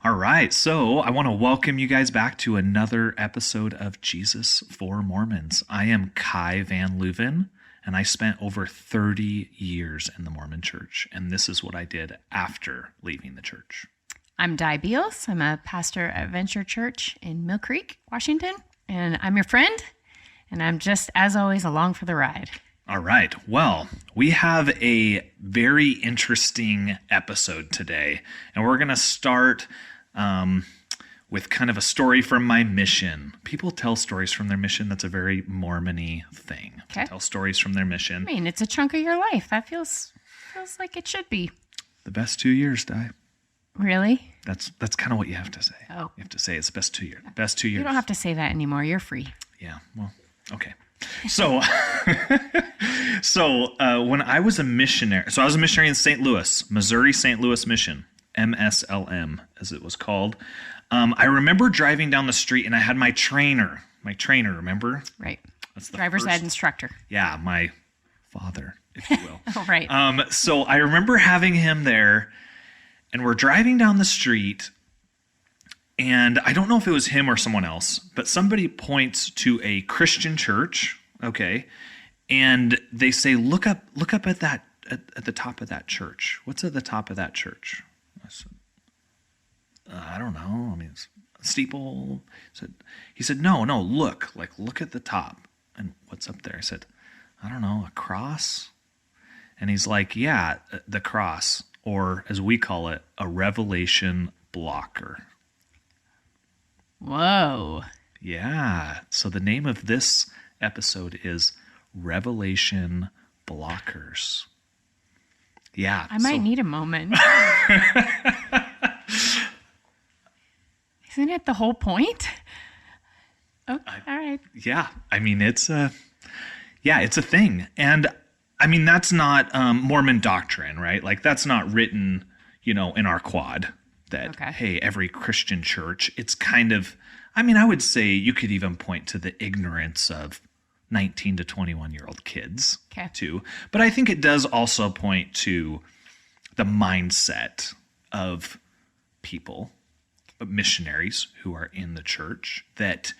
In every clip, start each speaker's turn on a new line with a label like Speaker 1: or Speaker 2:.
Speaker 1: All right, so I want to welcome you guys back to another episode of Jesus for Mormons. I am Kai Van Leuven, and I spent over 30 years in the Mormon church, and this is what I did after leaving the church.
Speaker 2: I'm Di Beals. I'm a pastor at Venture Church in Mill Creek, Washington, and I'm your friend, and I'm just, as always, along for the ride.
Speaker 1: All right. Well, we have a very interesting episode today, and we're going to start with kind of a story from my mission. People tell stories from their mission. That's a very Mormon-y thing, to tell stories from their mission.
Speaker 2: I mean, it's a chunk of your life. That feels like it should be.
Speaker 1: The best 2 years, Di.
Speaker 2: Really?
Speaker 1: That's kind of what you have to say.
Speaker 2: Oh.
Speaker 1: You have to say it's the best 2 years. Best 2 years.
Speaker 2: You don't have to say that anymore. You're free.
Speaker 1: Yeah, well, okay. So, when I was a missionary, I was a missionary in St. Louis, Missouri St. Louis Mission, MSLM, as it was called. I remember driving down the street, and I had my trainer, remember?
Speaker 2: Right.
Speaker 1: That's the
Speaker 2: driver's ed instructor.
Speaker 1: Yeah, my father, if you will.
Speaker 2: Oh, right.
Speaker 1: So I remember having him there, and we're driving down the street, and I don't know if it was him or someone else, but somebody points to a Christian church, okay, and they say, "Look up at that at the top of that church. What's at the top of that church?" I said, "I don't know. I mean, it's a steeple." He said, "No, look at the top." And what's up there? I said, "I don't know, a cross." And he's like, "Yeah, the cross, or as we call it, a revelation blocker."
Speaker 2: Whoa.
Speaker 1: Yeah. So the name of this episode is Revelation Blockers. Yeah.
Speaker 2: I might need a moment. Isn't it the whole point? Oh, all right.
Speaker 1: Yeah. I mean, it's a thing. And I mean, that's not Mormon doctrine, right? Like, that's not written, in our quad. That, hey, every Christian church, it's kind of, I mean, I would say you could even point to the ignorance of 19 to 21-year-old kids, too. But I think it does also point to the mindset of people, missionaries who are in the church, that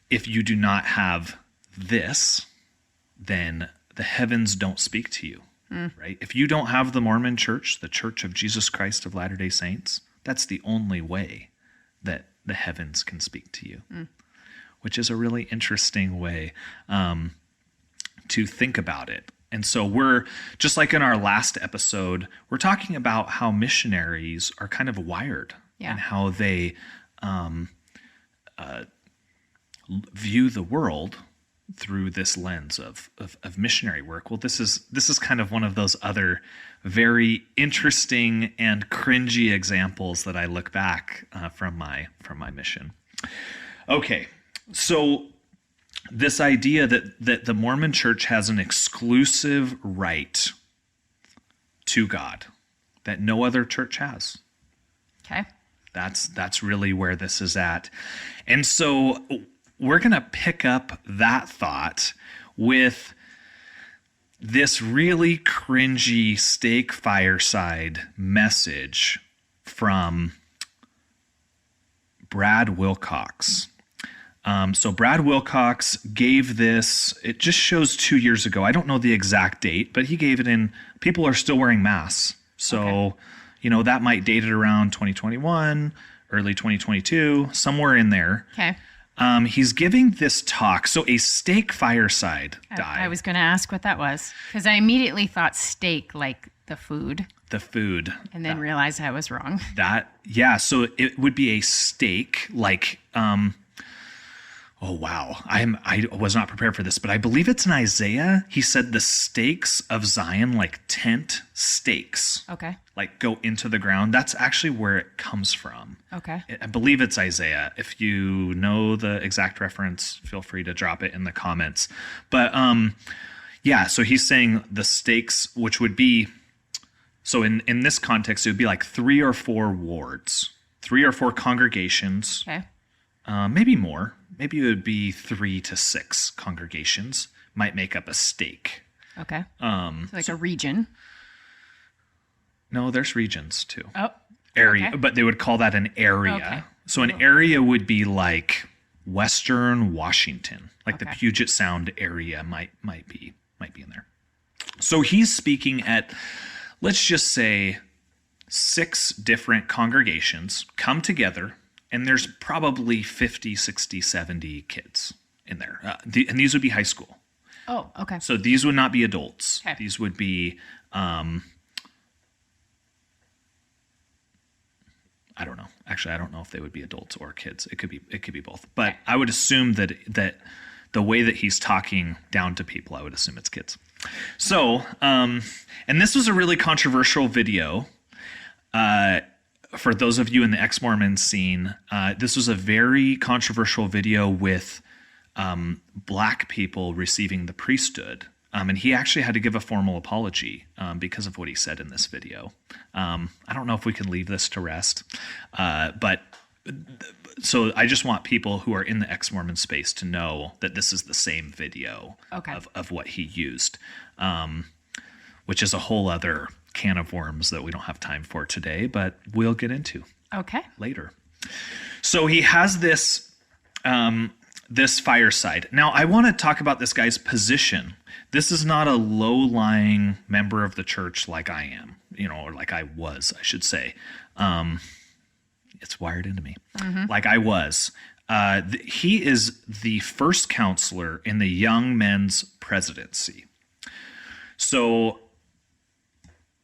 Speaker 1: if you do not have this, then the heavens don't speak to you. Right? If you don't have the Mormon church, the Church of Jesus Christ of Latter-day Saints, that's the only way that the heavens can speak to you, which is a really interesting way to think about it. And so we're, just like in our last episode, we're talking about how missionaries are kind of wired and how they view the world through this lens of missionary work. Well, this is kind of one of those other very interesting and cringy examples that I look back from my mission. Okay, so this idea that the Mormon Church has an exclusive right to God that no other church has.
Speaker 2: Okay.
Speaker 1: That's really where this is at. And so we're going to pick up that thought with this really cringy steak fireside message from Brad Wilcox. So Brad Wilcox gave this, it just shows 2 years ago. I don't know the exact date, but he gave it in, people are still wearing masks. So, that might date it around 2021, early 2022, somewhere in there.
Speaker 2: Okay.
Speaker 1: He's giving this talk. So a steak fireside, Di.
Speaker 2: I was going to ask what that was, because I immediately thought steak, like the food.
Speaker 1: The food.
Speaker 2: And then realized I was wrong.
Speaker 1: So it would be a steak, like, oh, wow. I was not prepared for this, but I believe it's in Isaiah. He said the stakes of Zion, like tent stakes.
Speaker 2: Okay.
Speaker 1: Like go into the ground. That's actually where it comes from.
Speaker 2: Okay.
Speaker 1: I believe it's Isaiah. If you know the exact reference, feel free to drop it in the comments. But so he's saying the stakes, which would be, so in this context, it would be like 3 or 4 wards, 3 or 4 congregations.
Speaker 2: Okay.
Speaker 1: Maybe more. Maybe it would be 3 to 6 congregations might make up a stake.
Speaker 2: Okay. So like a region.
Speaker 1: No, there's regions too.
Speaker 2: Oh.
Speaker 1: area, but they would call that an area.
Speaker 2: Okay.
Speaker 1: So an area would be like Western Washington, like the Puget Sound area might be in there. So he's speaking at, let's just say, 6 different congregations come together, and there's probably 50, 60, 70 kids in there. And these would be high school.
Speaker 2: Oh, okay.
Speaker 1: So these would not be adults.
Speaker 2: Okay.
Speaker 1: These would be, I don't know. Actually, I don't know if they would be adults or kids. It could be both. But I would assume that the way that he's talking down to people, I would assume it's kids. So, and this was a really controversial video. For those of you in the ex-Mormon scene, this was a very controversial video with black people receiving the priesthood. And he actually had to give a formal apology because of what he said in this video. I don't know if we can leave this to rest. But so I just want people who are in the ex-Mormon space to know that this is the same video of what he used, which is a whole other can of worms that we don't have time for today, but we'll get into later. So he has this this fireside. Now, I want to talk about this guy's position. This is not a low-lying member of the church like I am, or like I was, I should say. It's wired into me. Like I was. He is the first counselor in the young men's presidency. So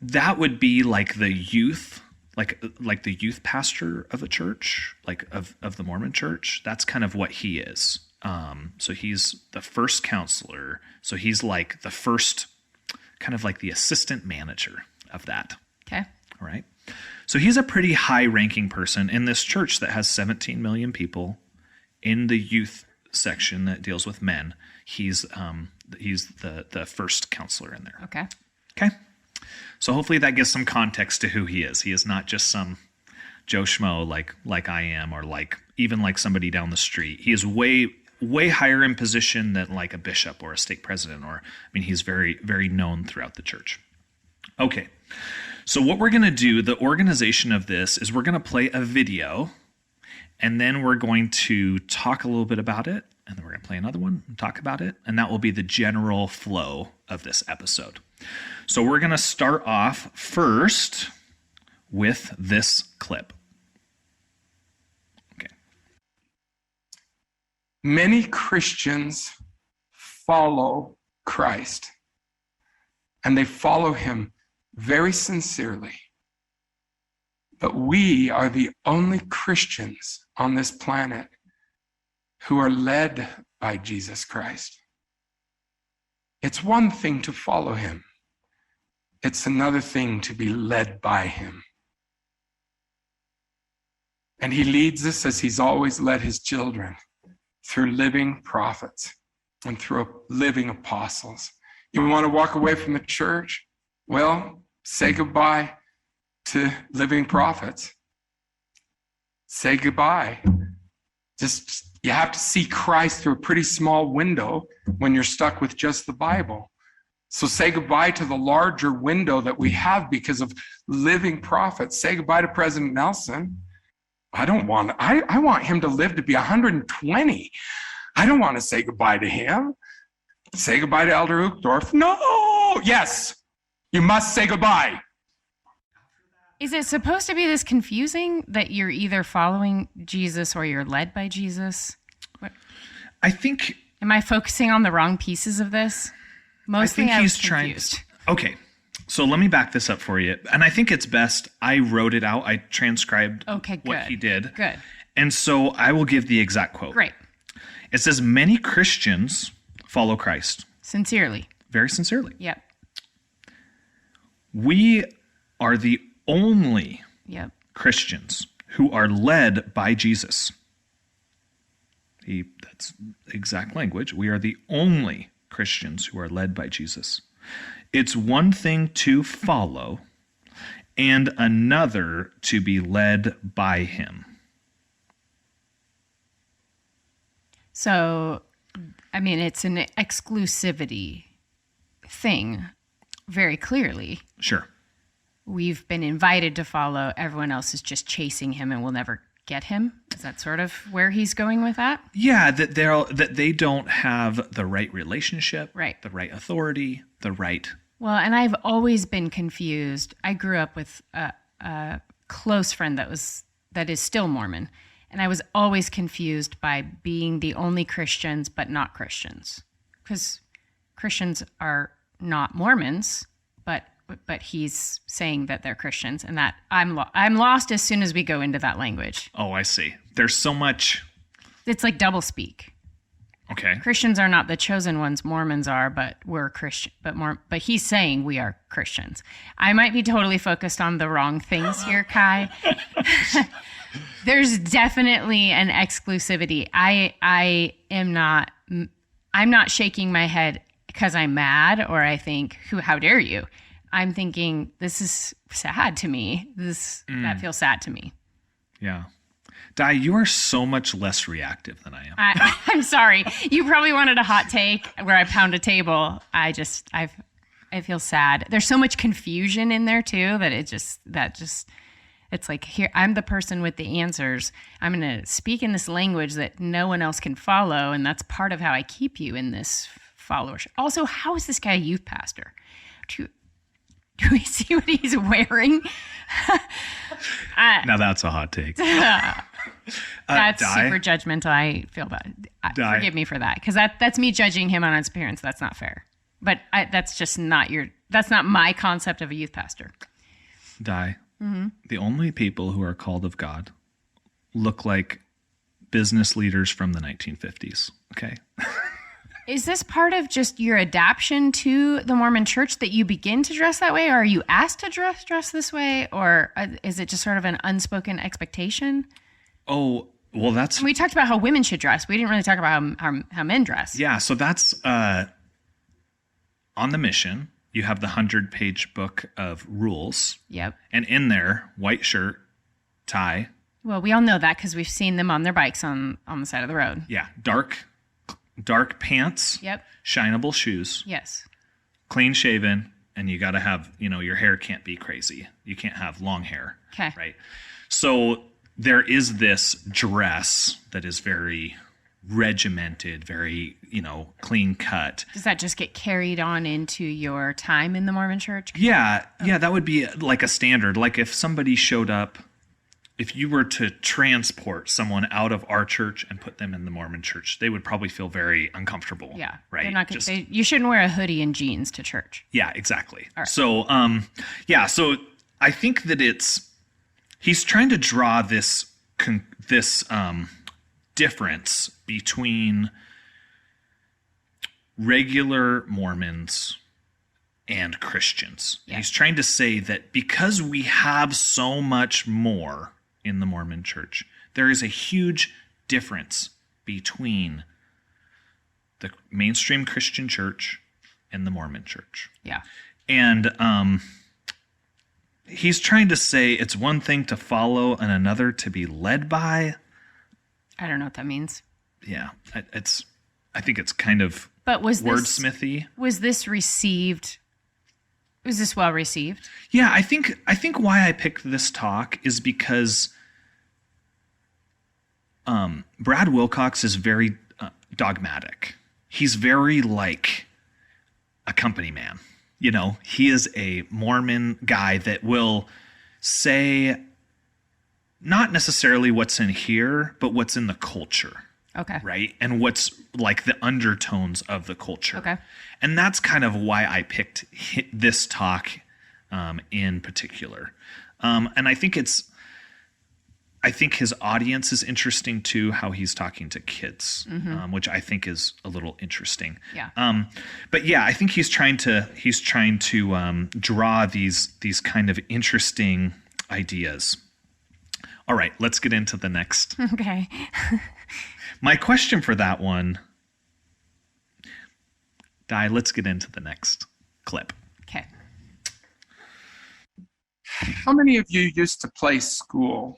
Speaker 1: that would be like the youth, like the youth pastor of a church, like of the Mormon church. That's kind of what he is. So he's the first counselor. So he's like the first, kind of like the assistant manager of that.
Speaker 2: Okay.
Speaker 1: All right. So he's a pretty high-ranking person in this church that has 17 million people. In the youth section that deals with men, he's the first counselor in there.
Speaker 2: Okay.
Speaker 1: Okay. So hopefully that gives some context to who he is. He is not just some Joe Schmo like I am, or even like somebody down the street. He is way higher in position than like a bishop or a stake president, he's very, very known throughout the church. Okay. So what we're going to do, the organization of this is we're going to play a video, and then we're going to talk a little bit about it, and then we're going to play another one and talk about it, and that will be the general flow of this episode. So we're going to start off first with this clip. Okay.
Speaker 3: Many Christians follow Christ, and they follow him very sincerely. But we are the only Christians on this planet who are led by Jesus Christ. It's one thing to follow him. It's another thing to be led by him. And he leads us, as he's always led his children, through living prophets and through living apostles. You want to walk away from the church? Well, say goodbye to living prophets. Say goodbye. You have to see Christ through a pretty small window when you're stuck with just the Bible. So say goodbye to the larger window that we have because of living prophets. Say goodbye to President Nelson. I want him to live to be 120. I don't want to say goodbye to him. Say goodbye to Elder Uchtdorf. No, yes, you must say goodbye.
Speaker 2: Is it supposed to be this confusing that you're either following Jesus or you're led by Jesus?
Speaker 1: I think...
Speaker 2: Am I focusing on the wrong pieces of this? Mostly I was confused.
Speaker 1: Okay, so let me back this up for you. And I think it's best, I wrote it out. I transcribed what he did.
Speaker 2: Good.
Speaker 1: And so I will give the exact quote.
Speaker 2: Great.
Speaker 1: It says, many Christians follow Christ.
Speaker 2: Sincerely.
Speaker 1: Very sincerely.
Speaker 2: Yep.
Speaker 1: We are the only Christians who are led by Jesus. That's exact language. We are the only Christians who are led by Jesus. It's one thing to follow and another to be led by him.
Speaker 2: So, it's an exclusivity thing, very clearly.
Speaker 1: Sure.
Speaker 2: we've been invited to follow. Everyone else is just chasing him and will never get him. Is that sort of where he's going with that?
Speaker 1: Yeah, that they don't have the right relationship,
Speaker 2: right,
Speaker 1: the right authority, the right.
Speaker 2: Well, and I've always been confused. I grew up with a close friend that is still Mormon, and I was always confused by being the only Christians but not Christians, because Christians are not Mormons, but he's saying that they're Christians, and that I'm lost as soon as we go into that language.
Speaker 1: Oh, I see. There's so much.
Speaker 2: It's like doublespeak.
Speaker 1: Okay.
Speaker 2: Christians are not the chosen ones. Mormons are, but we're Christian. But he's saying we are Christians. I might be totally focused on the wrong things here, Kai. There's definitely an exclusivity. I'm not shaking my head because I'm mad or I think, how dare you? I'm thinking, this is sad to me. That feels sad to me.
Speaker 1: Yeah. Di, you are so much less reactive than I am.
Speaker 2: I'm sorry. You probably wanted a hot take where I pound a table. I feel sad. There's so much confusion in there too that it's like, here, I'm the person with the answers. I'm going to speak in this language that no one else can follow. And that's part of how I keep you in this followership. Also, how is this guy a youth pastor? Do we see what he's wearing?
Speaker 1: Now that's a hot take.
Speaker 2: That's super judgmental. I feel bad. Forgive me for that, because that's me judging him on his appearance. That's not fair. But that's just that's not my concept of a youth pastor.
Speaker 1: Di, the only people who are called of God look like business leaders from the 1950s. Okay.
Speaker 2: Is this part of just your adaptation to the Mormon church that you begin to dress that way? Or are you asked to dress this way? Or is it just sort of an unspoken expectation?
Speaker 1: Oh, well,
Speaker 2: we talked about how women should dress. We didn't really talk about how men dress.
Speaker 1: Yeah, so that's on the mission. You have the 100-page book of rules.
Speaker 2: Yep.
Speaker 1: And in there, white shirt, tie.
Speaker 2: Well, we all know that because we've seen them on their bikes on the side of the road.
Speaker 1: Yeah, dark pants.
Speaker 2: Yep.
Speaker 1: Shineable shoes.
Speaker 2: Yes.
Speaker 1: Clean shaven, and you got to have, your hair can't be crazy. You can't have long hair.
Speaker 2: Okay.
Speaker 1: Right. So there is this dress that is very regimented, very, clean cut.
Speaker 2: Does that just get carried on into your time in the Mormon church?
Speaker 1: Yeah. Yeah, that would be like a standard. Like if somebody showed up, if you were to transport someone out of our church and put them in the Mormon church, they would probably feel very uncomfortable.
Speaker 2: Yeah.
Speaker 1: Right.
Speaker 2: They're not gonna, you shouldn't wear a hoodie and jeans to church.
Speaker 1: Yeah, exactly.
Speaker 2: All right.
Speaker 1: So, so I think that he's trying to draw this difference between regular Mormons and Christians. Yeah. He's trying to say that because we have so much more in the Mormon church, there is a huge difference between the mainstream Christian church and the Mormon church.
Speaker 2: Yeah.
Speaker 1: And he's trying to say it's one thing to follow and another to be led by. I
Speaker 2: don't know what that means.
Speaker 1: Yeah. I think it's kind of wordsmithy.
Speaker 2: Was this received? Was this well received?
Speaker 1: Yeah, I think why I picked this talk is because Brad Wilcox is very dogmatic. He's very like a company man. He is a Mormon guy that will say not necessarily what's in here, but what's in the culture.
Speaker 2: Okay.
Speaker 1: Right? And what's like the undertones of the culture.
Speaker 2: Okay.
Speaker 1: And that's kind of why I picked this talk in particular. And I think his audience is interesting too, how he's talking to kids, which I think is a little interesting.
Speaker 2: Yeah.
Speaker 1: But yeah, I think he's trying to draw these kind of interesting ideas. All right, let's get into the next.
Speaker 2: Okay.
Speaker 1: My question for that one, Di, let's get into the next clip.
Speaker 2: Okay.
Speaker 3: How many of you used to play school?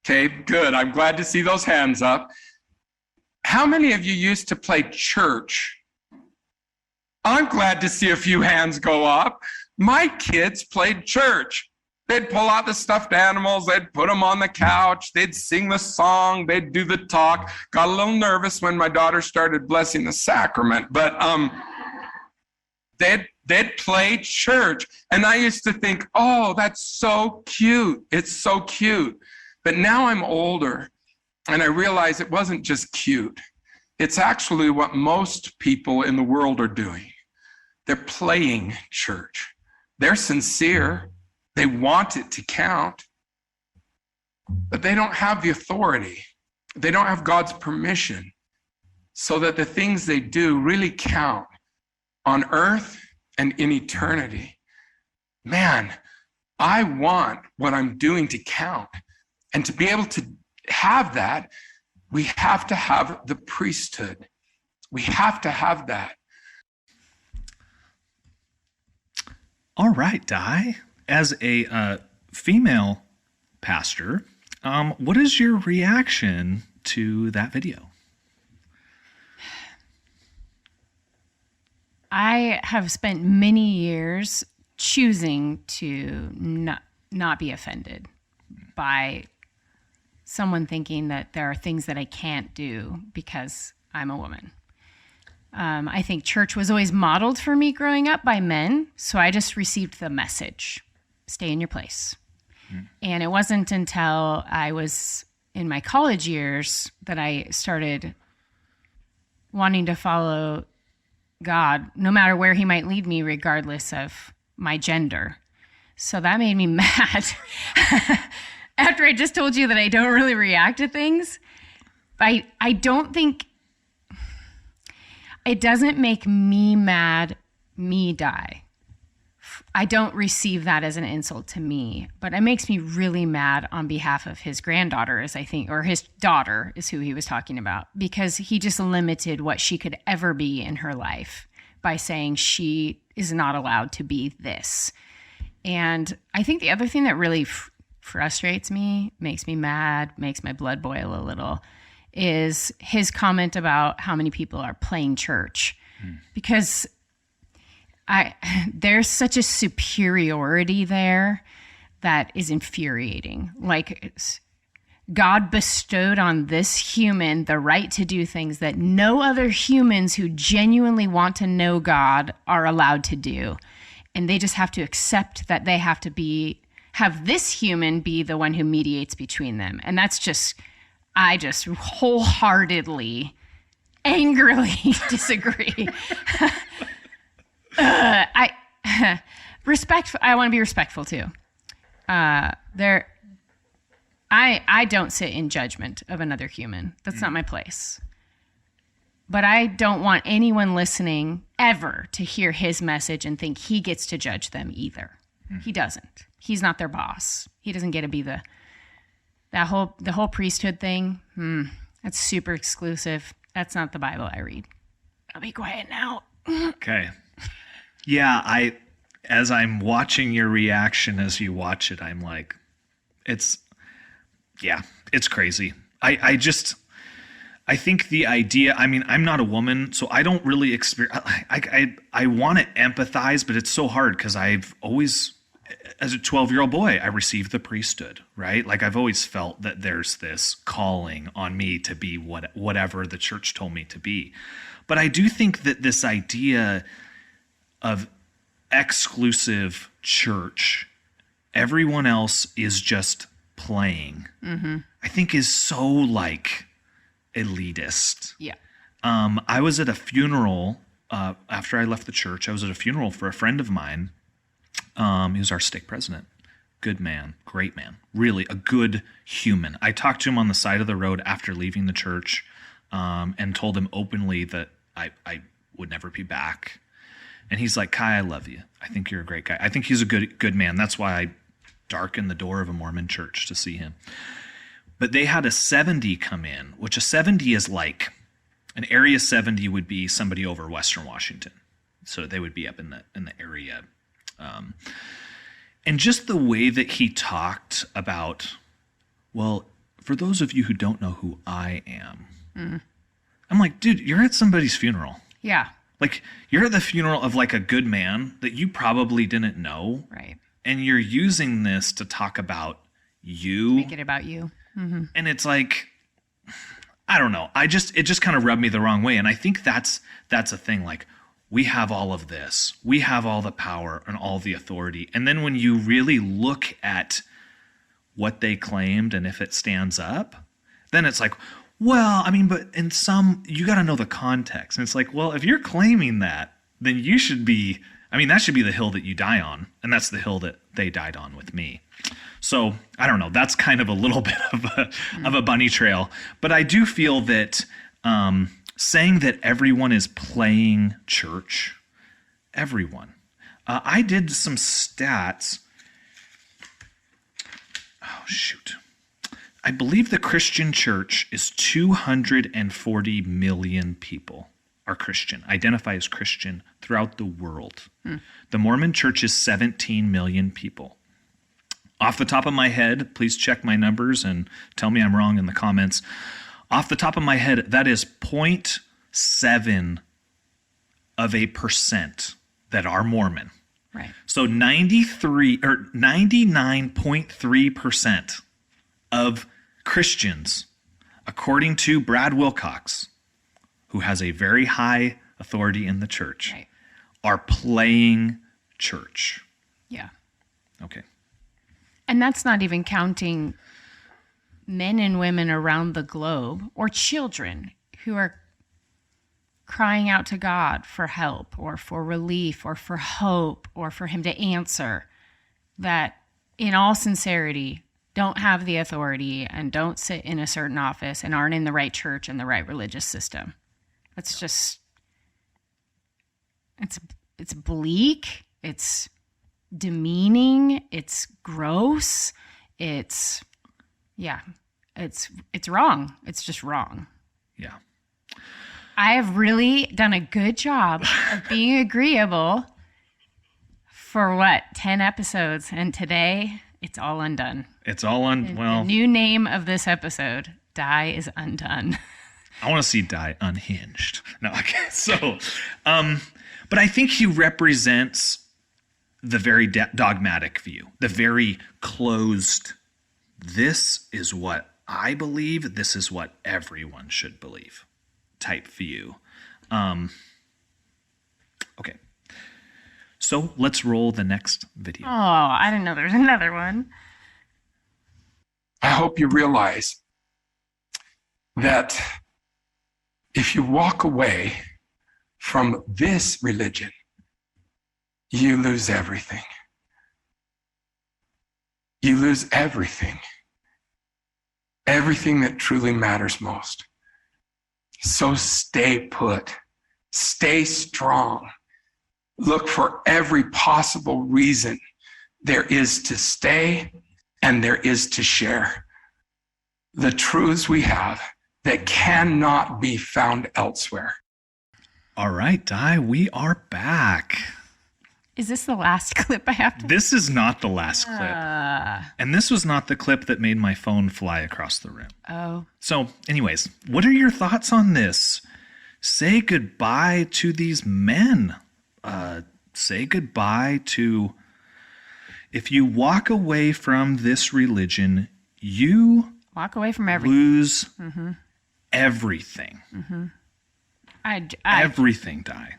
Speaker 3: Okay, good. I'm glad to see those hands up. How many of you used to play church? I'm glad to see a few hands go up. My kids played church. They'd pull out the stuffed animals, they'd put them on the couch, they'd sing the song, they'd do the talk. Got a little nervous when my daughter started blessing the sacrament, but they'd play church. And I used to think, oh, that's so cute. It's so cute. But now I'm older and I realize it wasn't just cute. It's actually what most people in the world are doing. They're playing church. They're sincere. They want it to count, but they don't have the authority. They don't have God's permission so that the things they do really count on earth and in eternity. Man, I want what I'm doing to count. And to be able to have that, we have to have the priesthood. We have to have that.
Speaker 1: All right, Di. As a female pastor, what is your reaction to that video?
Speaker 2: I have spent many years choosing to not be offended by someone thinking that there are things that I can't do because I'm a woman. I think church was always modeled for me growing up by men, so I just received the message. Stay in your place. And it wasn't until I was in my college years that I started wanting to follow God, no matter where he might lead me, regardless of my gender. So that made me mad. After I just told you that I don't really react to things, I don't think, it doesn't make me mad, me die. I don't receive that as an insult to me, but it makes me really mad on behalf of his granddaughter, as I think, or his daughter is who he was talking about, because he just limited what she could ever be in her life by saying she is not allowed to be this. And I think the other thing that really frustrates me, makes me mad, makes my blood boil a little, is his comment about how many people are playing church. Because there's such a superiority there that is infuriating. Like, God bestowed on this human the right to do things that no other humans who genuinely want to know God are allowed to do. And they just have to accept that they have to have this human be the one who mediates between them. And that's just, I just wholeheartedly, angrily disagree. I want to be respectful too. I don't sit in judgment of another human. That's not my place. But I don't want anyone listening ever to hear his message and think he gets to judge them either. He doesn't. He's not their boss. He doesn't get to be the whole priesthood thing. That's super exclusive. That's not the Bible I read. I'll be quiet now.
Speaker 1: Okay. Yeah, as I'm watching your reaction as you watch it, I'm like, it's crazy. I think the idea, I mean, I'm not a woman, so I don't really experience, I want to empathize, but it's so hard because I've always, as a 12-year-old boy, I received the priesthood, right? Like, I've always felt that there's this calling on me to be whatever the church told me to be. But I do think that this idea of exclusive church, everyone else is just playing, I think is so like elitist.
Speaker 2: Yeah.
Speaker 1: I was at a funeral after I left the church. I was at a funeral for a friend of mine. He was our stake president. Good man, great man, really a good human. I talked to him on the side of the road after leaving the church and told him openly that I would never be back. And he's like, Kai, I love you. I think you're a great guy. I think he's a good man. That's why I darkened the door of a Mormon church to see him. But they had a 70 come in, which a 70 is like, an area 70 would be somebody over Western Washington. So they would be up in the area. And just the way that he talked about, well, for those of you who don't know who I am, I'm like, dude, you're at somebody's funeral.
Speaker 2: Yeah.
Speaker 1: Like, you're at the funeral of like a good man that you probably didn't know.
Speaker 2: Right.
Speaker 1: And you're using this to talk about you.
Speaker 2: Make it about you. Mm-hmm.
Speaker 1: And it's like, I don't know. It just kind of rubbed me the wrong way. And I think that's a thing. Like, we have all of this. We have all the power and all the authority. And then when you really look at what they claimed and if it stands up, then it's like, well, I mean, but in some, you got to know the context. And it's like, well, if you're claiming that, then you should be, I mean, that should be the hill that you die on. And that's the hill that they died on with me. So I don't know. That's kind of a little bit of a bunny trail. But I do feel that saying that everyone is playing church, everyone. I did some stats. Oh, shoot. I believe the Christian church is 240 million people are Christian, identify as Christian throughout the world. The Mormon church is 17 million people. Off the top of my head, please check my numbers and tell me I'm wrong in the comments. Off the top of my head, that is 0.7% that are Mormon.
Speaker 2: Right.
Speaker 1: So 99.3% of Christians, according to Brad Wilcox, who has a very high authority in the church,
Speaker 2: right,
Speaker 1: are playing church.
Speaker 2: Yeah.
Speaker 1: Okay.
Speaker 2: And that's not even counting men and women around the globe or children who are crying out to God for help or for relief or for hope or for him to answer, that in all sincerity don't have the authority and don't sit in a certain office and aren't in the right church and the right religious system. It's just, it's bleak, it's demeaning, it's gross, it's wrong. It's just wrong.
Speaker 1: Yeah.
Speaker 2: I have really done a good job of being agreeable for 10 episodes, and today it's all undone.
Speaker 1: It's all
Speaker 2: the new name of this episode, Die is Undone.
Speaker 1: I want to see Die unhinged. No, okay. So, but I think he represents the very dogmatic view, the very closed, this is what I believe, this is what everyone should believe type view. Okay. So let's roll the next video.
Speaker 2: Oh, I didn't know there's another one.
Speaker 3: I hope you realize that if you walk away from this religion, you lose everything. You lose everything. Everything that truly matters most. So stay put. Stay strong. Look for every possible reason there is to stay and there is to share the truths we have that cannot be found elsewhere.
Speaker 1: All right, Di, we are back.
Speaker 2: Is this the last clip I have to?
Speaker 1: This is not the last clip. And this was not the clip that made my phone fly across the room.
Speaker 2: Oh.
Speaker 1: So anyways, what are your thoughts on this? Say goodbye to these men. Say goodbye to, if you walk away from this religion, you
Speaker 2: walk away from everything.
Speaker 1: Lose everything.
Speaker 2: Mm-hmm.
Speaker 1: Everything, Di.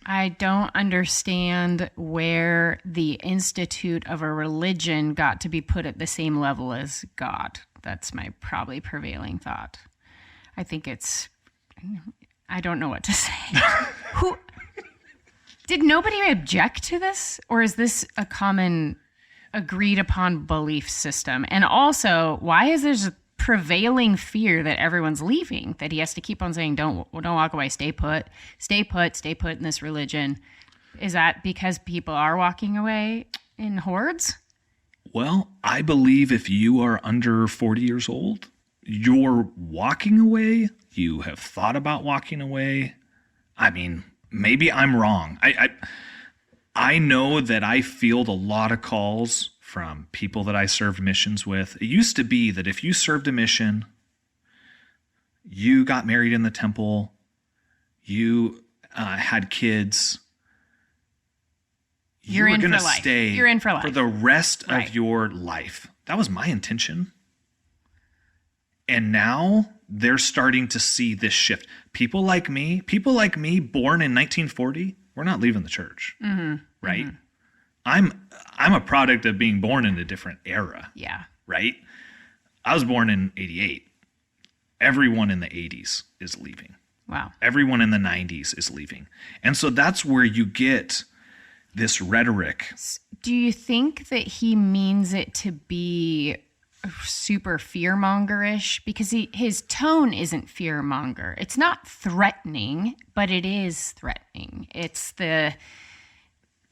Speaker 2: I don't understand where the institute of a religion got to be put at the same level as God. That's my probably prevailing thought. I think I don't know what to say. Did nobody object to this? Or is this a common agreed upon belief system? And also, why is there a prevailing fear that everyone's leaving, that he has to keep on saying, don't walk away, stay put in this religion? Is that because people are walking away in hordes?
Speaker 1: Well, I believe if you are under 40 years old, you're walking away, you have thought about walking away. I mean, maybe I'm wrong. I know that I field a lot of calls from people that I served missions with. It used to be that if you served a mission, you got married in the temple, you had kids,
Speaker 2: you're
Speaker 1: were
Speaker 2: in
Speaker 1: going to
Speaker 2: for life.
Speaker 1: stay
Speaker 2: You're in for life.
Speaker 1: for the rest
Speaker 2: Right.
Speaker 1: of your life. That was my intention. And now they're starting to see this shift. People like me born in 1940, we're not leaving the church, right? I'm a product of being born in a different era,
Speaker 2: Yeah.
Speaker 1: right? I was born in 88. Everyone in the 80s is leaving.
Speaker 2: Wow.
Speaker 1: Everyone in the 90s is leaving. And so that's where you get this rhetoric.
Speaker 2: Do you think that he means it to be super fear-mongerish? Because his tone isn't fear-monger. It's not threatening, but it is threatening.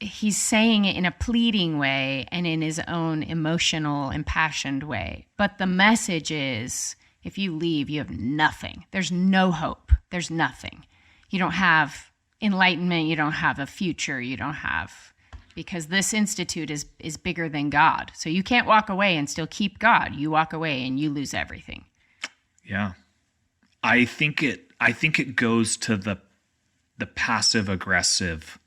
Speaker 2: He's saying it in a pleading way and in his own emotional, impassioned way. But the message is, if you leave, you have nothing. There's no hope. There's nothing. You don't have enlightenment. You don't have a future. You don't have, because this institute is bigger than God. So you can't walk away and still keep God. You walk away and you lose everything.
Speaker 1: Yeah. I think it goes to the passive aggressive,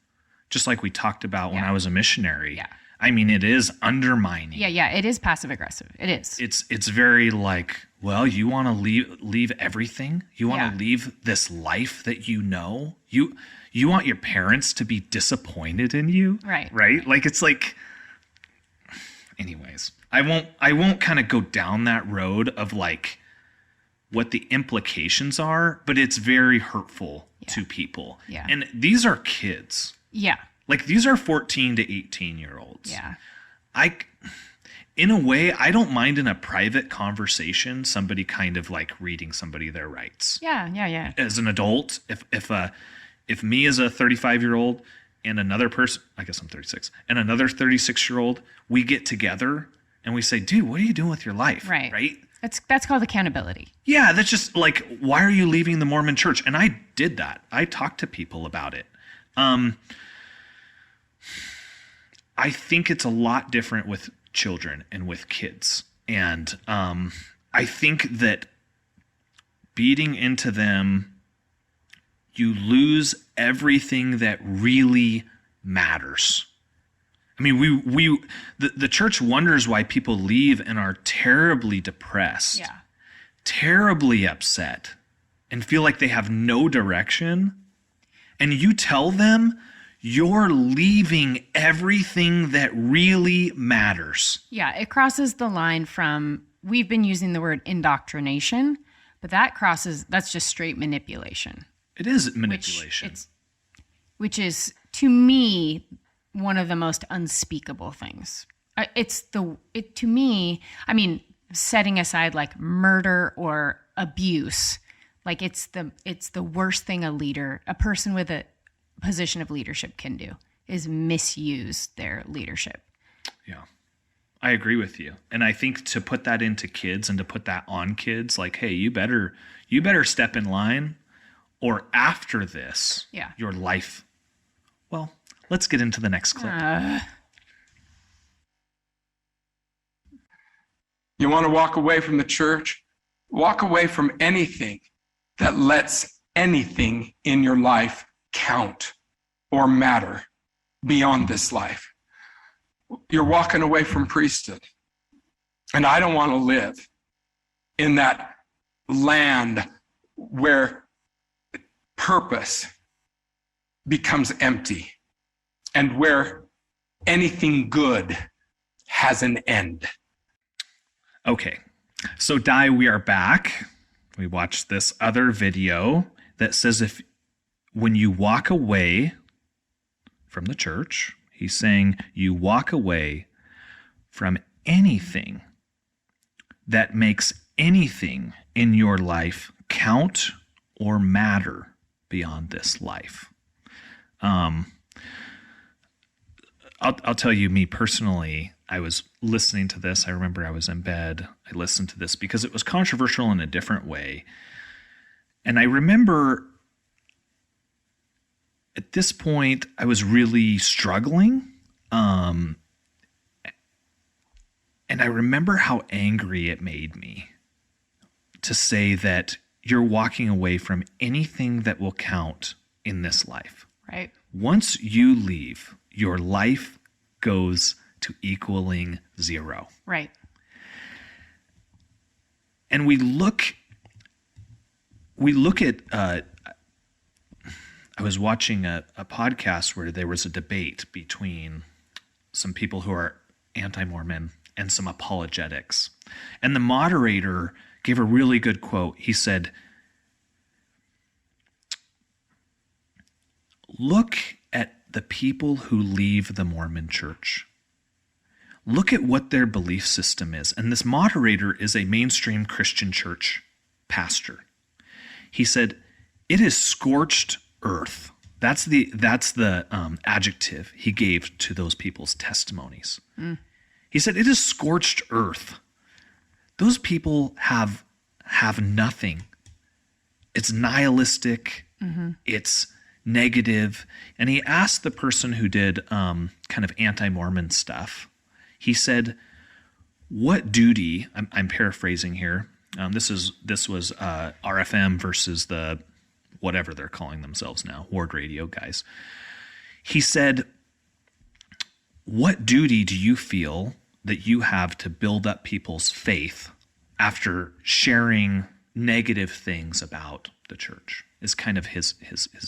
Speaker 1: just like we talked about when I was a missionary.
Speaker 2: Yeah.
Speaker 1: I mean, it is undermining.
Speaker 2: Yeah, it is passive aggressive. It is.
Speaker 1: It's very like, well, you want to leave everything? You want to leave this life that you know? You want your parents to be disappointed in you?
Speaker 2: Right.
Speaker 1: Right? Like, it's like, anyways, I won't kind of go down that road of like what the implications are, but it's very hurtful to people.
Speaker 2: Yeah.
Speaker 1: And these are kids.
Speaker 2: Yeah.
Speaker 1: Like, these are 14 to 18-year-olds.
Speaker 2: Yeah.
Speaker 1: In a way, I don't mind in a private conversation somebody kind of like reading somebody their rights.
Speaker 2: Yeah.
Speaker 1: As an adult, if me as a 35-year-old and another person, I guess I'm 36, and another 36-year-old, we get together and we say, dude, what are you doing with your life?
Speaker 2: Right.
Speaker 1: Right?
Speaker 2: That's called accountability.
Speaker 1: Yeah, that's just like, why are you leaving the Mormon church? And I did that. I talked to people about it. I think it's a lot different with children and with kids. And I think that beating into them, you lose everything that really matters. I mean, the church wonders why people leave and are terribly depressed, terribly upset, and feel like they have no direction. And you tell them you're leaving everything that really matters.
Speaker 2: Yeah, it crosses the line from, we've been using the word indoctrination, but that's just straight manipulation.
Speaker 1: It is manipulation.
Speaker 2: Which is, to me, one of the most unspeakable things. To me, I mean, setting aside like murder or abuse, like it's the worst thing a person with a position of leadership can do is misuse their leadership.
Speaker 1: Yeah, I agree with you. And I think to put that into kids and to put that on kids, like, hey, you better step in line, or after this, your life. Well, let's get into the next clip.
Speaker 3: You want to walk away from the church? Walk away from anything that lets anything in your life count or matter beyond this life. You're walking away from priesthood. And I don't want to live in that land where purpose becomes empty and where anything good has an end.
Speaker 1: Okay, so Di, we are back. We watched this other video that says when you walk away from the church, he's saying you walk away from anything that makes anything in your life count or matter beyond this life. I'll tell you, me personally, I was listening to this. I remember I was in bed. I listened to this because it was controversial in a different way. And I remember at this point, I was really struggling. And I remember how angry it made me to say that you're walking away from anything that will count in this life.
Speaker 2: Right.
Speaker 1: Once you leave, your life goes to equaling zero.
Speaker 2: Right.
Speaker 1: And we look at, I was watching a podcast where there was a debate between some people who are anti-Mormon and some apologetics. And the moderator gave a really good quote. He said, look at the people who leave the Mormon church. Look at what their belief system is. And this moderator is a mainstream Christian church pastor. He said, it is scorched earth. That's the adjective he gave to those people's testimonies. He said, it is scorched earth. Those people have nothing. It's nihilistic. It's negative. And he asked the person who did kind of anti-Mormon stuff, he said, what duty, I'm paraphrasing here, this was RFM versus the whatever they're calling themselves now, Ward Radio guys. He said, what duty do you feel that you have to build up people's faith after sharing negative things about the church? Is kind of his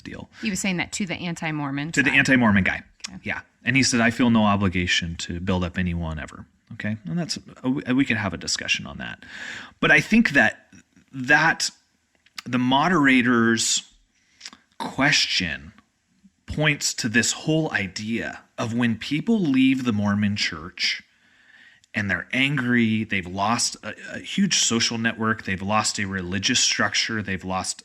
Speaker 1: deal.
Speaker 2: He was saying that to the anti-Mormon.
Speaker 1: To the anti-Mormon guy. Okay. Yeah. And he said, I feel no obligation to build up anyone ever. Okay. And we could have a discussion on that. But I think that the moderator's question points to this whole idea of when people leave the Mormon church and they're angry, they've lost a huge social network, they've lost a religious structure, they've lost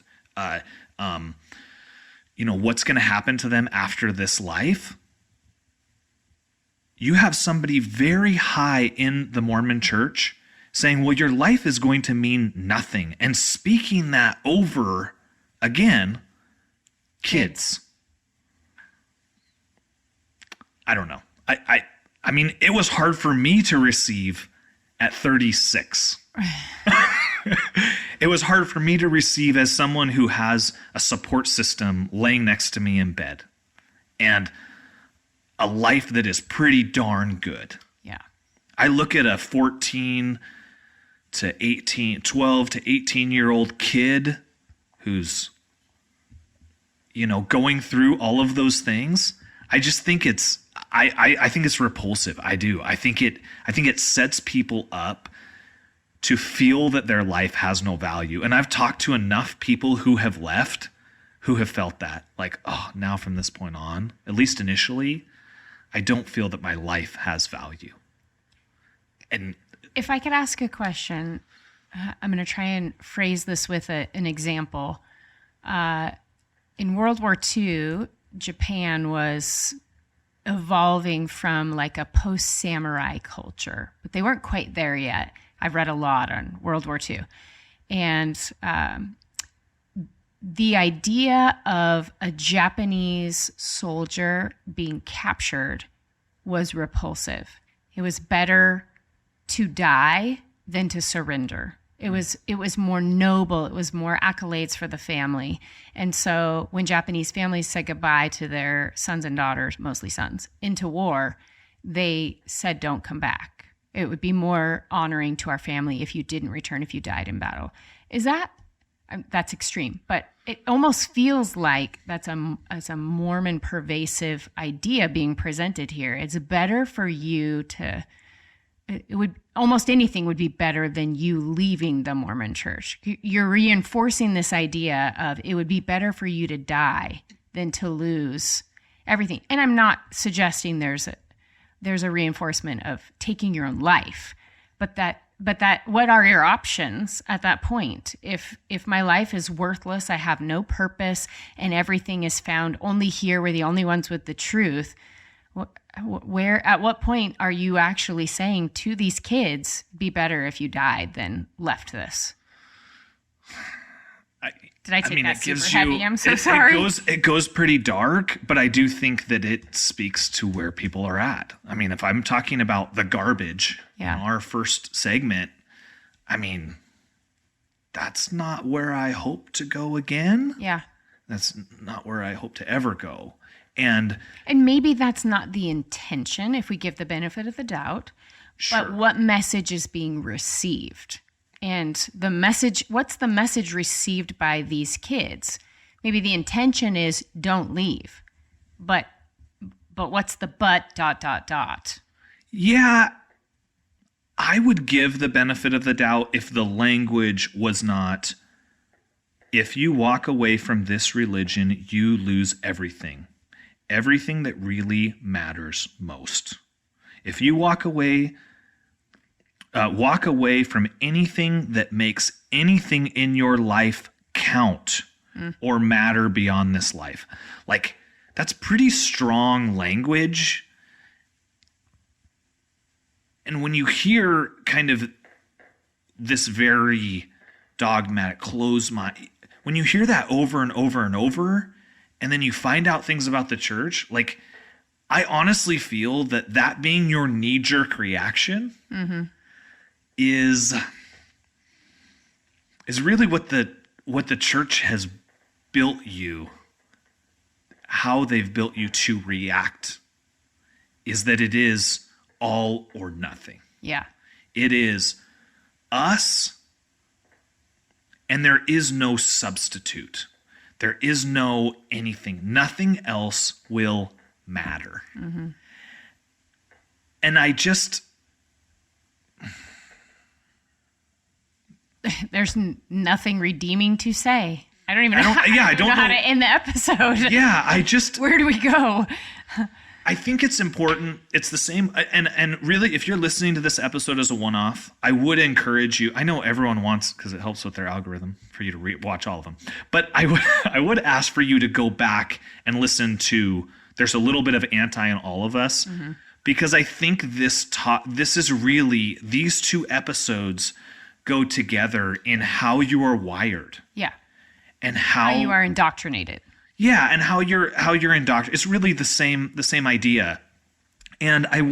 Speaker 1: what's going to happen to them after this life. You have somebody very high in the Mormon church saying, well, your life is going to mean nothing, and speaking that over, again, kids. I don't know. I mean, it was hard for me to receive at 36. It was hard for me to receive as someone who has a support system laying next to me in bed and a life that is pretty darn good.
Speaker 2: Yeah.
Speaker 1: I look at a 12 to 18-year-old kid who's, going through all of those things. I just think I think it's repulsive. I do. I think it sets people up to feel that their life has no value. And I've talked to enough people who have left who have felt that. Like, oh, now from this point on, at least initially, I don't feel that my life has value. And
Speaker 2: if I could ask a question, I'm going to try and phrase this with an example. In World War II, Japan was evolving from like a post-samurai culture, but they weren't quite there yet. I've read a lot on World War II. And the idea of a Japanese soldier being captured was repulsive. It was better to die than to surrender. It was more noble. It was more accolades for the family. And so when Japanese families said goodbye to their sons and daughters, mostly sons, into war, they said, don't come back. It would be more honoring to our family if you didn't return, if you died in battle. That's extreme, but it almost feels like that's a Mormon pervasive idea being presented here. It's better for you to, almost anything would be better than you leaving the Mormon church. You're reinforcing this idea of it would be better for you to die than to lose everything. And I'm not suggesting there's a reinforcement of taking your own life, but that what are your options at that point? If my life is worthless, I have no purpose, and everything is found only here, we're the only ones with the truth. At what point are you actually saying to these kids, be better if you died than left this? Did I take that super heavy? I'm so sorry.
Speaker 1: It goes pretty dark, but I do think that it speaks to where people are at. I mean, if I'm talking about the garbage in our first segment, I mean, that's not where I hope to go again.
Speaker 2: Yeah.
Speaker 1: That's not where I hope to ever go. And
Speaker 2: maybe that's not the intention if we give the benefit of the doubt.
Speaker 1: sure.
Speaker 2: But what message is being received? And the message, what's the message received by these kids? Maybe the intention is don't leave. But what's the but ...
Speaker 1: Yeah, I would give the benefit of the doubt if the language was not, if you walk away from this religion, you lose everything. Everything that really matters most. If you walk away from anything that makes anything in your life count or matter beyond this life. Like, that's pretty strong language. And when you hear kind of this very dogmatic, closed mind, when you hear that over and over and over, and then you find out things about the church, like, I honestly feel that being your knee-jerk reaction is really what the church has built you, how they've built you to react, is that it is all or nothing.
Speaker 2: Yeah.
Speaker 1: It is us, and there is no substitute. There is no anything. Nothing else will matter. And I just...
Speaker 2: There's nothing redeeming to say. I don't even know how to end the episode.
Speaker 1: Yeah, I just...
Speaker 2: Where do we go?
Speaker 1: I think it's important. It's the same. And really, if you're listening to this episode as a one-off, I would encourage you. I know everyone wants, because it helps with their algorithm, for you to watch all of them. But I would ask for you to go back and listen to, there's a little bit of anti in all of us, because I think this is really, these two episodes go together in how you are wired.
Speaker 2: Yeah.
Speaker 1: And how
Speaker 2: you are indoctrinated.
Speaker 1: Yeah, and how you're indoctrinated. It's really the same idea. And I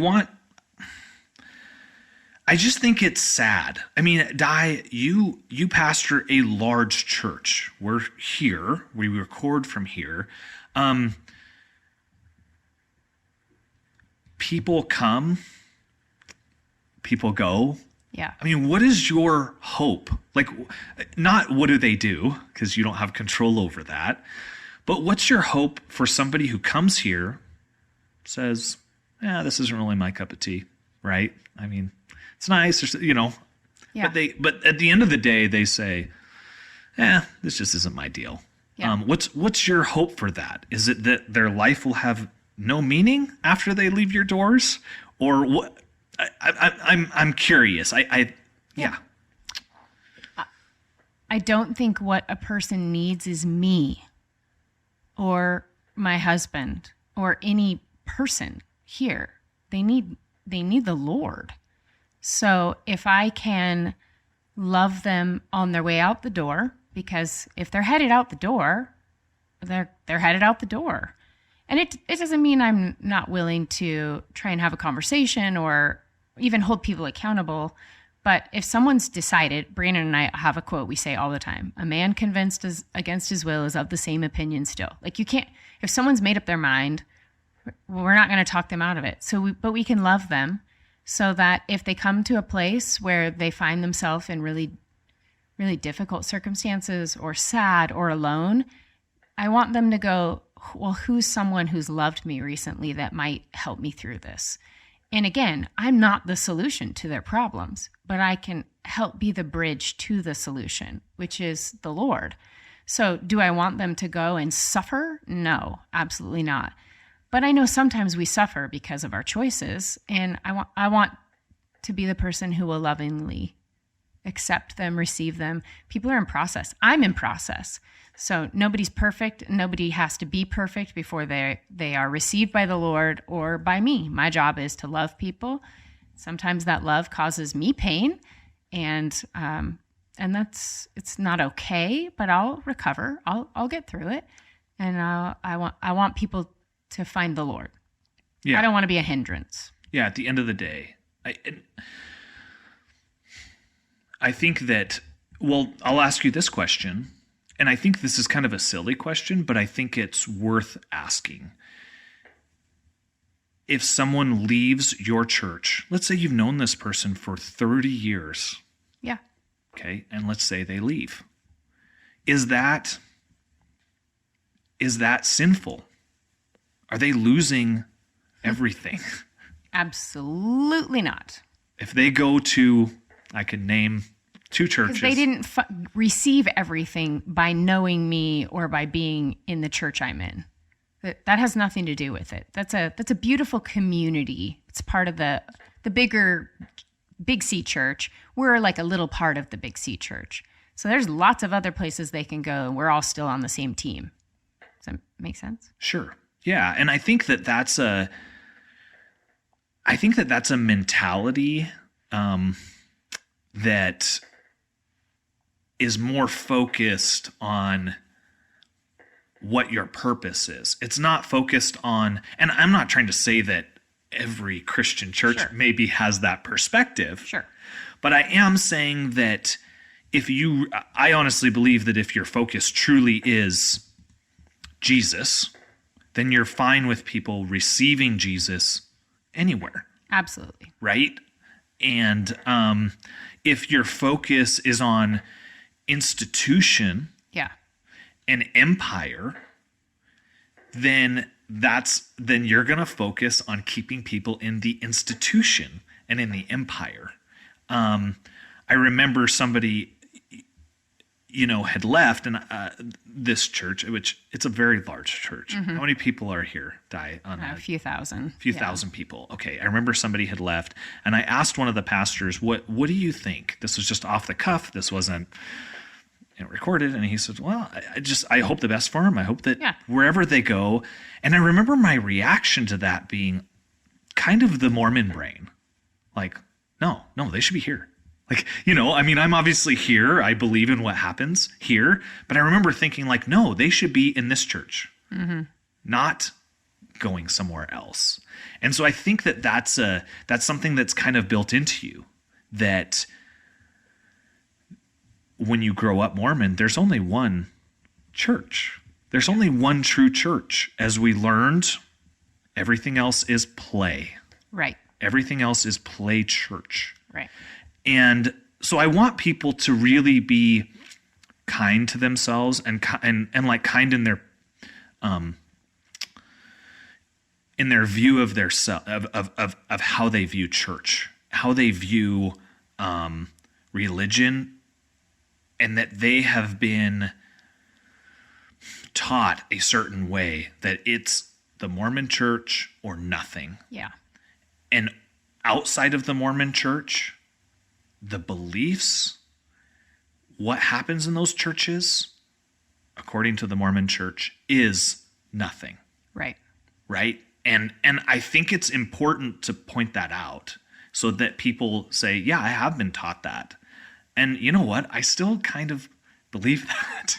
Speaker 1: just think it's sad. I mean, Di, you pastor a large church. We're here. We record from here. People come. People go.
Speaker 2: Yeah.
Speaker 1: I mean, what is your hope? Like, not what do they do, because you don't have control over that. But what's your hope for somebody who comes here, says, yeah, this isn't really my cup of tea, right? I mean, it's nice, Yeah. But at the end of the day, they say, this just isn't my deal.
Speaker 2: Yeah.
Speaker 1: What's your hope for that? Is it that their life will have no meaning after they leave your doors? Or what? I'm curious. Yeah.
Speaker 2: I don't think what a person needs is me or my husband or any person here. They need the Lord. So if I can love them on their way out the door, because if they're headed out the door, they're headed out the door. And it doesn't mean I'm not willing to try and have a conversation or even hold people accountable. But if someone's decided, Brandon and I have a quote we say all the time, a man convinced against his will is of the same opinion still. Like, you can't, if someone's made up their mind, we're not going to talk them out of it. But we can love them so that if they come to a place where they find themselves in really, really difficult circumstances or sad or alone, I want them to go, well, who's someone who's loved me recently that might help me through this? And again, I'm not the solution to their problems, but I can help be the bridge to the solution, which is the Lord. So do I want them to go and suffer? No, absolutely not. But I know sometimes we suffer because of our choices, and I want to be the person who will lovingly accept them, receive them. People are in process. I'm in process. So nobody's perfect. Nobody has to be perfect before they are received by the Lord or by me. My job is to love people. Sometimes that love causes me pain, and it's not okay, but I'll recover. I'll get through it, and I want people to find the Lord. Yeah. I don't want to be a hindrance.
Speaker 1: Yeah. At the end of the day, I think that. Well, I'll ask you this question. and I think this is kind of a silly question, but I think it's worth asking. If someone leaves your church, let's say you've known this person for 30 years.
Speaker 2: Yeah.
Speaker 1: Okay. And let's say they leave. Is that sinful? Are they losing everything?
Speaker 2: Absolutely not.
Speaker 1: If they go to, I could name 2 churches.
Speaker 2: Because they didn't receive everything by knowing me or by being in the church I'm in. That has nothing to do with it. That's a beautiful community. It's part of the bigger Big C church. We're like a little part of the Big C church. So there's lots of other places they can go, and we're all still on the same team. Does that make sense?
Speaker 1: Sure. Yeah, and I think that's a mentality that is more focused on what your purpose is. It's not focused on, and I'm not trying to say that every Christian church maybe has that perspective.
Speaker 2: Sure.
Speaker 1: But I am saying that I honestly believe that if your focus truly is Jesus, then you're fine with people receiving Jesus anywhere.
Speaker 2: Absolutely.
Speaker 1: Right? And if your focus is on institution and empire, then you're going to focus on keeping people in the institution and in the empire. I remember somebody had left, and this church, which it's a very large church. Mm-hmm. How many people are here?
Speaker 2: A few thousand.
Speaker 1: Thousand people. Okay. I remember somebody had left, and I asked one of the pastors, what do you think? This was just off the cuff. This wasn't recorded. And he said, well, I hope the best for him. I hope that wherever they go. And I remember my reaction to that being kind of the Mormon brain. Like, no, they should be here. Like, I'm obviously here. I believe in what happens here. But I remember thinking like, no, they should be in this church, not going somewhere else. And so I think that's something that's kind of built into you, that when you grow up Mormon, there's only one church. There's only one true church. As we learned, everything else is play.
Speaker 2: Right.
Speaker 1: Everything else is play church.
Speaker 2: Right.
Speaker 1: And so I want people to really be kind to themselves and like kind in their view of their of how they view church, how they view religion, and that they have been taught a certain way, that it's the Mormon church or nothing.
Speaker 2: Yeah.
Speaker 1: And outside of the Mormon church, the beliefs, what happens in those churches, according to the Mormon church, is nothing.
Speaker 2: Right.
Speaker 1: Right? And I think it's important to point that out so that people say, yeah, I have been taught that. And you know what? I still kind of believe that,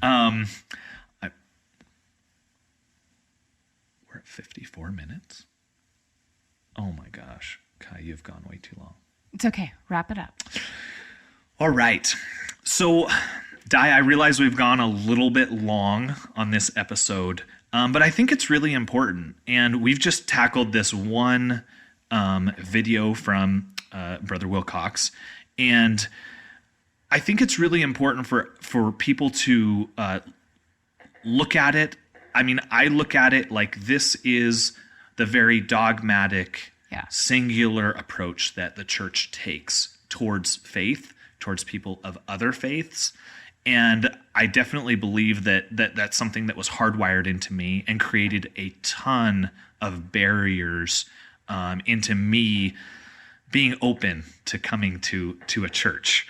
Speaker 1: we're at 54 minutes. Oh my gosh. Kai, you've gone way too long.
Speaker 2: It's okay. Wrap it up.
Speaker 1: All right. So, Di, I realize we've gone a little bit long on this episode, but I think it's really important. And we've just tackled this one video from Brother Wilcox. And I think it's really important for people to look at it. I mean, I look at it like this is the very dogmatic, singular approach that the church takes towards faith, towards people of other faiths. And I definitely believe that that's something that was hardwired into me and created a ton of barriers into me being open to coming to a church.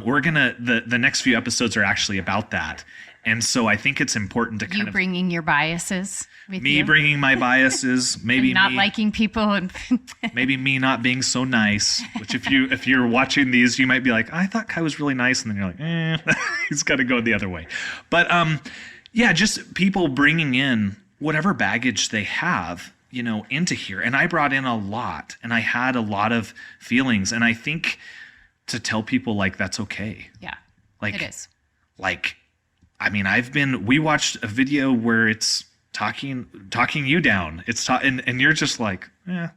Speaker 1: We're gonna the next few episodes are actually about that, and so I think it's important to kind of
Speaker 2: bringing your biases with
Speaker 1: me
Speaker 2: you.
Speaker 1: Bringing my biases, maybe
Speaker 2: and not
Speaker 1: me,
Speaker 2: liking people, and
Speaker 1: maybe me not being so nice. Which if you're watching these, you might be like, I thought Kai was really nice, and then you're like, he's got to go the other way. But just people bringing in whatever baggage they have, into here. And I brought in a lot, and I had a lot of feelings. And I think to tell people, like, that's okay.
Speaker 2: Yeah,
Speaker 1: like,
Speaker 2: it is.
Speaker 1: like, I mean, we watched a video where it's talking you down. And you're just like, yeah,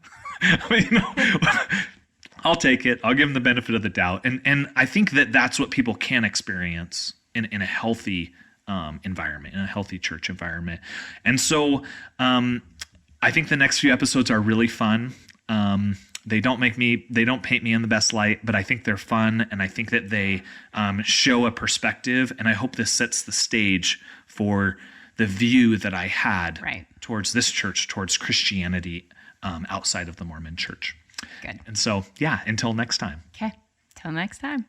Speaker 1: I'll take it. I'll give them the benefit of the doubt. And I think that's what people can experience in a healthy environment, in a healthy church environment. And so I think the next few episodes are really fun. They don't paint me in the best light, but I think they're fun. And I think that they show a perspective. And I hope this sets the stage for the view that I had towards this church, towards Christianity outside of the Mormon church.
Speaker 2: Good.
Speaker 1: And so, yeah, until next time.
Speaker 2: Okay. Till next time.